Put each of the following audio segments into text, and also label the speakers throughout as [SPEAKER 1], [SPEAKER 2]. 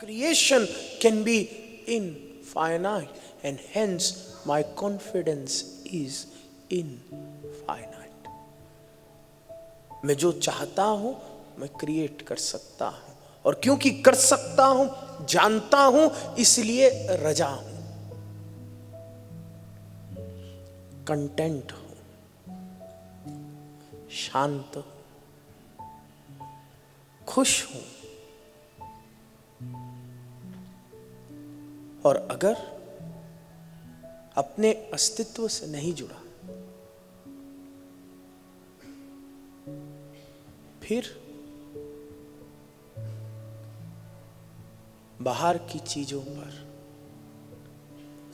[SPEAKER 1] Creation can be infinite, and hence my confidence is infinite. मैं जो चाहता हूं मैं क्रिएट कर सकता हूं, और क्योंकि कर सकता हूं, जानता हूं, इसलिए रजा हूं, कंटेंट हूं, शांत हूं, खुश हूं। और अगर अपने अस्तित्व से नहीं जुड़ा, फिर बाहर की चीजों पर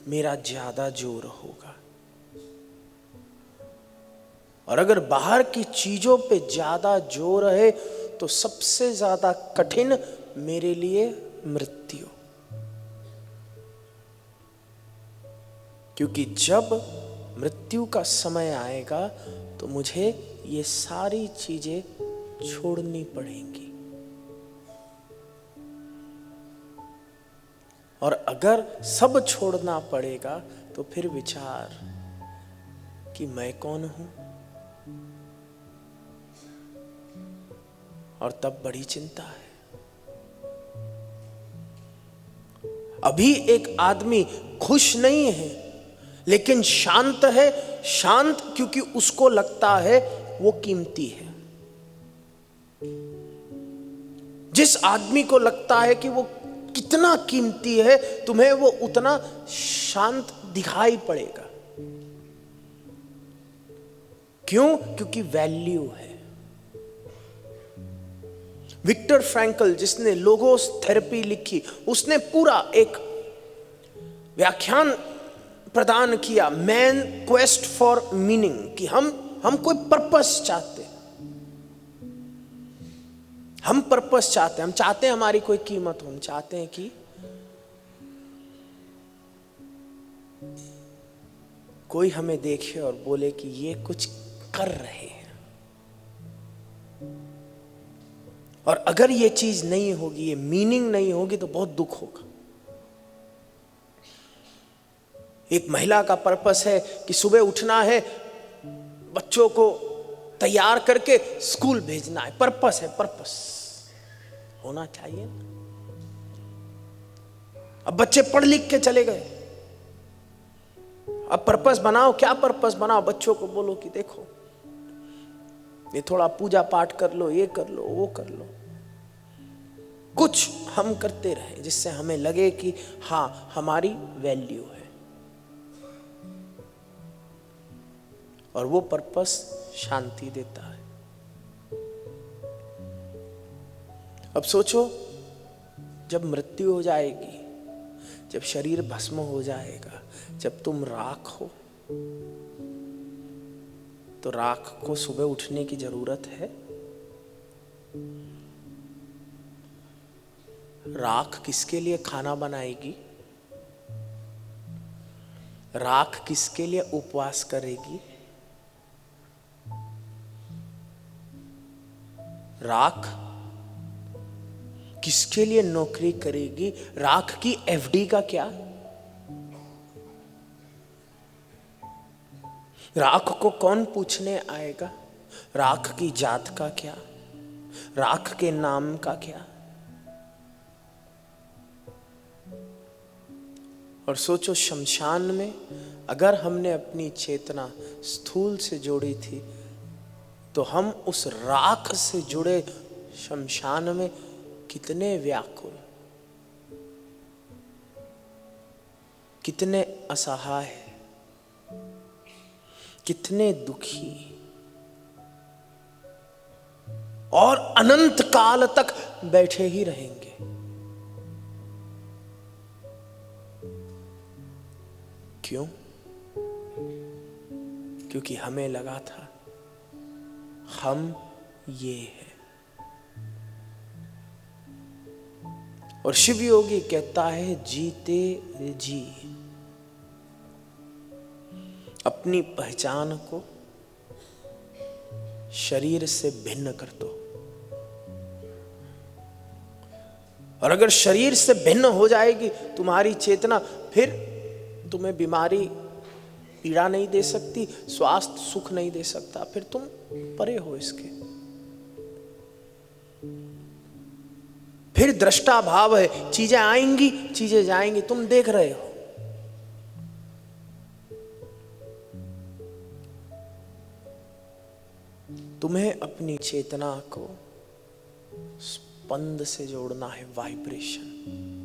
[SPEAKER 1] मेरा ज्यादा जोर होगा। और अगर बाहर की चीजों पे ज्यादा जोर है तो सबसे ज्यादा कठिन मेरे लिए मृत्यु। क्योंकि जब मृत्यु का समय आएगा तो मुझे ये सारी चीजें छोड़नी पड़ेंगी। और अगर सब छोड़ना पड़ेगा तो फिर विचार कि मैं कौन हूं, और तब बड़ी चिंता है। अभी एक आदमी खुश नहीं है लेकिन शांत है। शांत क्योंकि उसको लगता है वो कीमती है। जिस आदमी को लगता है कि वो कितना कीमती है, तुम्हें वो उतना शांत दिखाई पड़ेगा। क्यों? क्योंकि वैल्यू है। विक्टर फ्रैंकल, जिसने लोगोस थेरेपी लिखी, उसने पूरा एक व्याख्यान प्रदान किया, मैन क्वेस्ट फॉर मीनिंग, कि हम कोई पर्पस चाहते हैं। हम पर्पस चाहते हैं, हम चाहते हैं हमारी कोई कीमत हो, हम चाहते हैं कि कोई हमें देखे और बोले कि ये कुछ कर रहे हैं। और अगर ये चीज नहीं होगी, ये मीनिंग नहीं होगी, तो बहुत दुख होगा। एक महिला का पर्पस है कि सुबह उठना है, बच्चों को तैयार करके स्कूल भेजना है। पर्पस है, पर्पस होना चाहिए। अब बच्चे पढ़ लिख के चले गए, अब पर्पस बनाओ। क्या पर्पस बनाओ? बच्चों को बोलो कि देखो, ये थोड़ा पूजा पाठ कर लो, ये कर लो, वो कर लो। कुछ हम करते रहे जिससे हमें लगे कि हाँ, हमारी वैल्यू है। और वो पर्पस शांति देता है। अब सोचो, जब मृत्यु हो जाएगी, जब शरीर भस्म हो जाएगा, जब तुम राख हो, तो राख को सुबह उठने की जरूरत है? राख किसके लिए खाना बनाएगी? राख किसके लिए उपवास करेगी? राख किसके लिए नौकरी करेगी? राख की एफडी का क्या? राख को कौन पूछने आएगा? राख की जात का क्या? राख के नाम का क्या? और सोचो, शमशान में अगर हमने अपनी चेतना स्थूल से जोड़ी थी, तो हम उस राख से जुड़े शमशान में कितने व्याकुल, कितने असहाय, कितने दुखी, और अनंत काल तक बैठे ही रहेंगे। क्यों? क्योंकि हमें लगा था हम ये हैं। और शिव योगी कहता है, जीते जी अपनी पहचान को शरीर से भिन्न कर दो। और अगर शरीर से भिन्न हो जाएगी तुम्हारी चेतना, फिर तुम्हें बीमारी पीड़ा नहीं दे सकती, स्वास्थ्य सुख नहीं दे सकता, फिर तुम परे हो इसके। फिर दृष्टा भाव है, चीजें आएंगी चीजें जाएंगी, तुम देख रहे हो। तुम्हें अपनी चेतना को स्पंद से जोड़ना है, वाइब्रेशन।